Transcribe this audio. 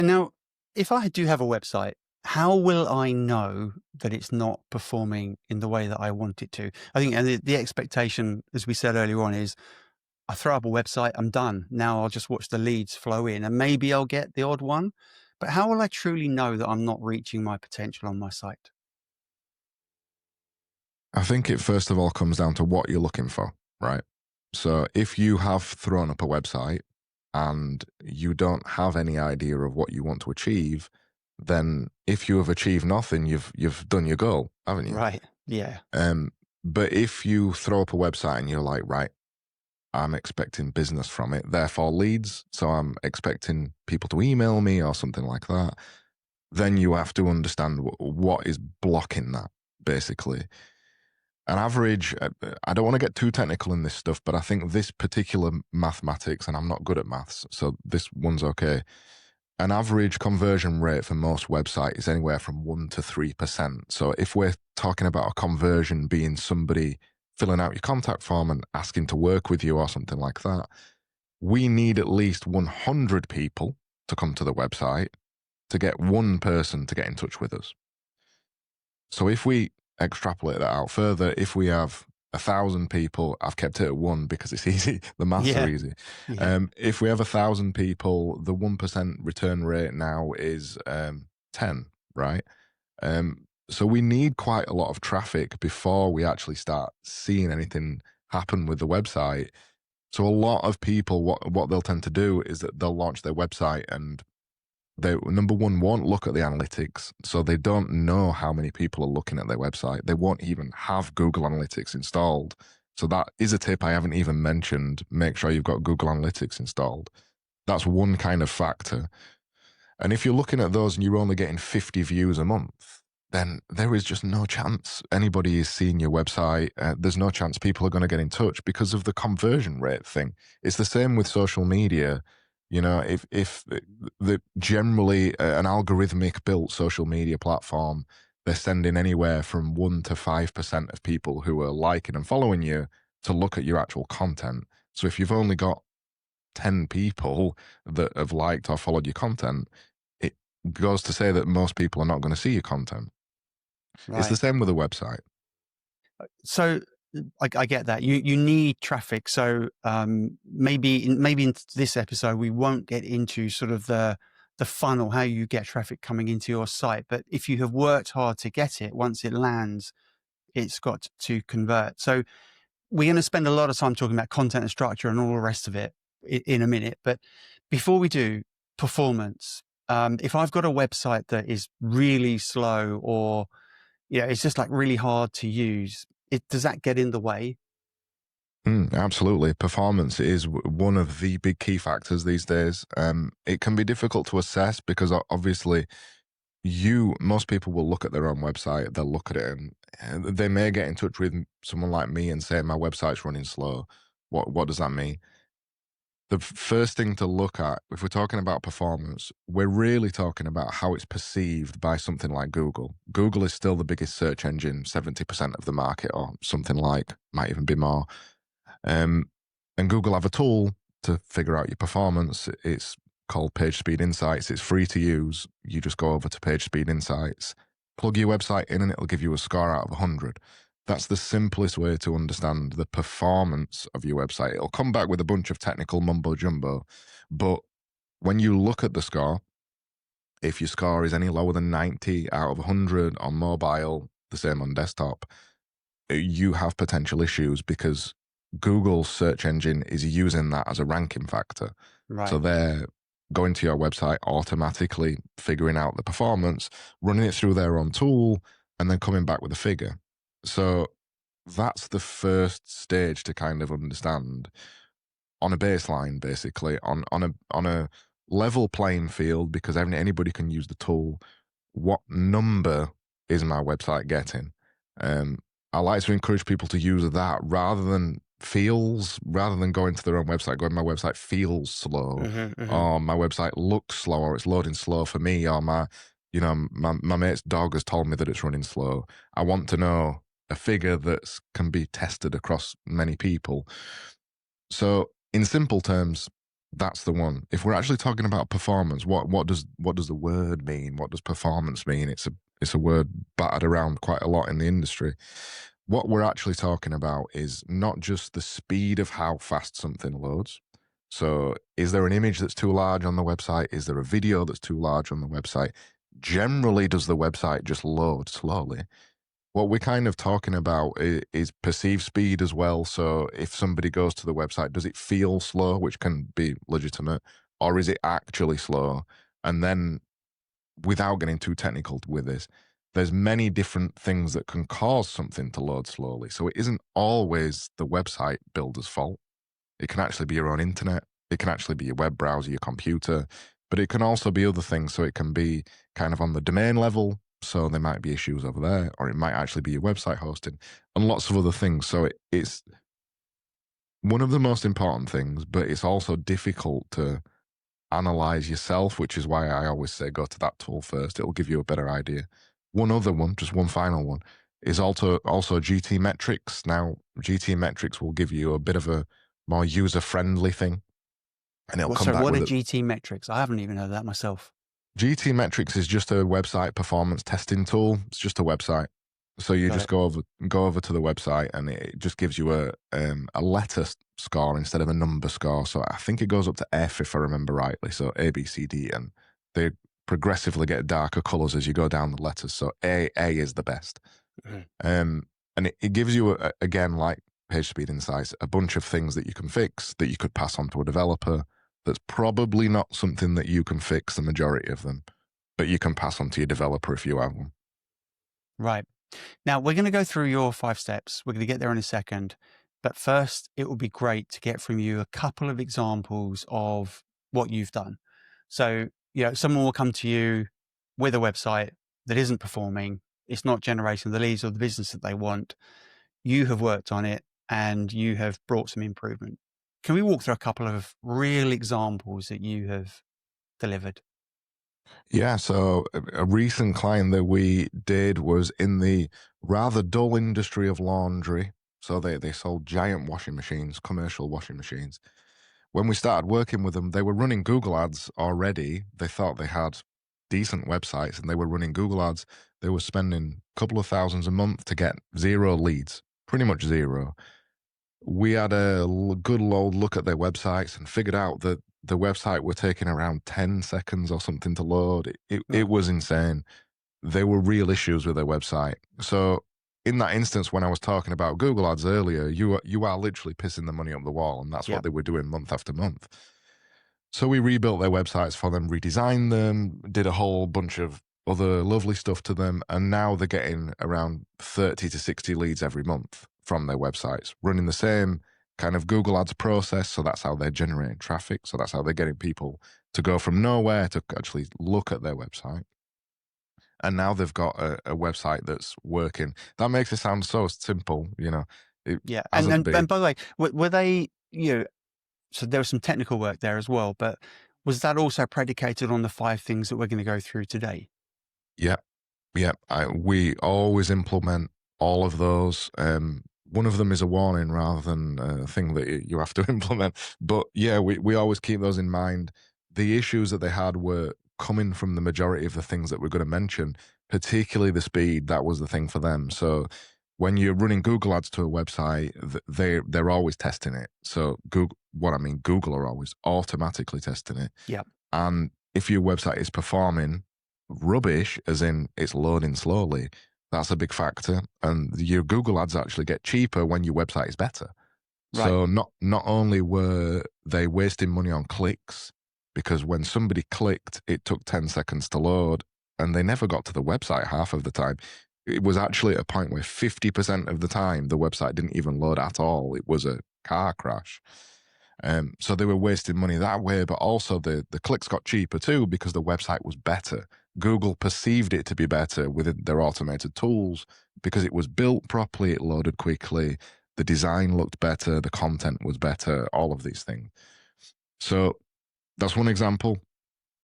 Now, if I do have a website, how will I know that it's not performing in the way that I want it to? I think, and the expectation, as we said earlier on, is I throw up a website, I'm done. Now I'll just watch the leads flow in and maybe I'll get the odd one. But how will I truly know that I'm not reaching my potential on my site? I think it first of all comes down to what you're looking for, right? So if you have thrown up a website and you don't have any idea of what you want to achieve, then if you have achieved nothing, you've done your goal, haven't you? Right. Yeah. Um, but if you throw up a website and you're like, right, I'm expecting business from it, therefore leads, so I'm expecting people to email me or something like that, then you have to understand what is blocking that, basically. An average, I don't want to get too technical in this stuff, but I think this particular mathematics, and I'm not good at maths, so this one's okay. An average conversion rate for most websites is anywhere from 1 to 3%. So if we're talking about a conversion being somebody filling out your contact form and asking to work with you or something like that, we need at least 100 people to come to the website to get one person to get in touch with us. So if we extrapolate that out further, if we have 1,000 people, I've kept it at one because it's easy. The maths are Yeah. easy. Yeah. If we have 1,000 people, the 1% return rate now is 10, right? So we need quite a lot of traffic before we actually start seeing anything happen with the website. So a lot of people, what they'll tend to do is that they'll launch their website and they, number one, won't look at the analytics. So they don't know how many people are looking at their website. They won't even have Google Analytics installed. So that is a tip I haven't even mentioned. Make sure you've got Google Analytics installed. That's one kind of factor. And if you're looking at those and you're only getting 50 views a month, then there is just no chance anybody is seeing your website. There's no chance people are going to get in touch because of the conversion rate thing. It's the same with social media. You know, if the generally an algorithmic built social media platform, they're sending anywhere from 1 to 5% of people who are liking and following you to look at your actual content. So if you've only got 10 people that have liked or followed your content, it goes to say that most people are not going to see your content. It's the Right. same with a website. So I get that you need traffic. So maybe in this episode we won't get into sort of the funnel, how you get traffic coming into your site. But if you have worked hard to get it, once it lands, it's got to convert. So we're going to spend a lot of time talking about content and structure and all the rest of it in a minute. But before we do, performance. If I've got a website that is really slow or it's just like really hard to use, does that get in the way? Absolutely. Performance is one of the big key factors these days. It can be difficult to assess because obviously most people will look at their own website, they'll look at it and they may get in touch with someone like me and say, my website's running slow. What does that mean? The first thing to look at, if we're talking about performance, we're really talking about how it's perceived by something like Google. Google is still the biggest search engine, 70% of the market, or something like, might even be more. Um, and Google have a tool to figure out your performance. It's called PageSpeed Insights. It's free to use. You just go over to PageSpeed Insights, plug your website in, and it'll give you a score out of 100. That's the simplest way to understand the performance of your website. It'll come back with a bunch of technical mumbo jumbo, but when you look at the score, if your score is any lower than 90 out of 100 on mobile, the same on desktop, you have potential issues because Google's search engine is using that as a ranking factor. So Right. they're going to your website, automatically figuring out the performance, running it through their own tool, and then coming back with a figure. So that's the first stage to kind of understand on a baseline, basically, on a level playing field, because anybody can use the tool. What number is my website getting? Um, I like to encourage people to use that rather than going to their own website, going, my website feels slow, Hmm. Hmm. or my website looks slow, or it's loading slow for me, or my mate's dog has told me that it's running slow. I want to know a figure that can be tested across many people. So in simple terms, That's the one. If we're actually talking about performance, what does the word mean? What does performance mean? It's a word battered around quite a lot in the industry. What we're actually talking about is not just the speed of how fast something loads. So, is there an image that's too large on the website? Is there a video that's too large on the website? Generally, does the website just load slowly? What we're kind of talking about is perceived speed as well. So if somebody goes to the website, does it feel slow, which can be legitimate, or is it actually slow? And then, without getting too technical with this, there's many different things that can cause something to load slowly. So it isn't always the website builder's fault. It can actually be your own internet. It can actually be your web browser, your computer, but it can also be other things. So it can be kind of on the domain level. So there might be issues over there, or it might actually be your website hosting and lots of other things. So it's one of the most important things, but it's also difficult to analyze yourself, which is why I always say go to that tool first. It'll give you a better idea. One other one, just one final one, is also GTmetrix. Now, GTmetrix will give you a bit of a more user-friendly thing, and it'll come So back what with are it. GTmetrix? I haven't even heard that myself. GTmetrix is just a website performance testing tool. It's just a website. So you Got just it. go over to the website, and it just gives you a letter score instead of a number score. So I think it goes up to F if I remember rightly. So A, B, C, D, and they progressively get darker colors as you go down the letters. So A is the best. Mhm. And it gives you again, like PageSpeed Insights, a bunch of things that you can fix that you could pass on to a developer. That's probably not something that you can fix the majority of them, but you can pass on to your developer if you have one. Right. Now, we're going to go through your 5 steps. We're going to get there in a second. But first, it would be great to get from you a couple of examples of what you've done. So, someone will come to you with a website that isn't performing. It's not generating the leads or the business that they want. You have worked on it and you have brought some improvement. Can we walk through a couple of real examples that you have delivered? Yeah, so a recent client that we did was in the rather dull industry of laundry. So they sold giant washing machines, commercial washing machines. When we started working with them, they were running Google ads already. They thought they had decent websites and they were running Google ads. They were spending a couple of thousands a month to get 0 leads, pretty much 0. We had a good old look at their websites and figured out that the website were taking around 10 seconds or something to load. It was insane. There were real issues with their website. So in that instance, when I was talking about Google ads earlier, you are literally pissing the money up the wall, and that's Yeah. what they were doing month after month. So we rebuilt their websites for them, redesigned them, did a whole bunch of other lovely stuff to them, and now they're getting around 30 to 60 leads every month from their websites, running the same kind of Google ads process. So that's how they're generating traffic. So that's how they're getting people to go from nowhere to actually look at their website. And now they've got a website that's working. That makes it sound so simple, It Yeah. hasn't been. And by the way, were they, so there was some technical work there as well, but was that also predicated on the 5 things that we're going to go through today? Yeah, yeah. We always implement all of those. One of them is a warning rather than a thing that you have to implement. But yeah, we always keep those in mind. The issues that they had were coming from the majority of the things that we're going to mention, particularly the speed. That was the thing for them. So when you're running Google ads to a website, they're always testing it. So Google are always automatically testing it. Yeah. And if your website is performing rubbish, as in it's loading slowly, that's a big factor. And your Google ads actually get cheaper when your website is better. Right. So not only were they wasting money on clicks, because when somebody clicked, it took 10 seconds to load, and they never got to the website half of the time. It was actually at a point where 50% of the time the website didn't even load at all. It was a car crash. So they were wasting money that way, but also the clicks got cheaper too because the website was better. Google perceived it to be better within their automated tools because it was built properly, it loaded quickly, the design looked better, the content was better, all of these things. So that's one example.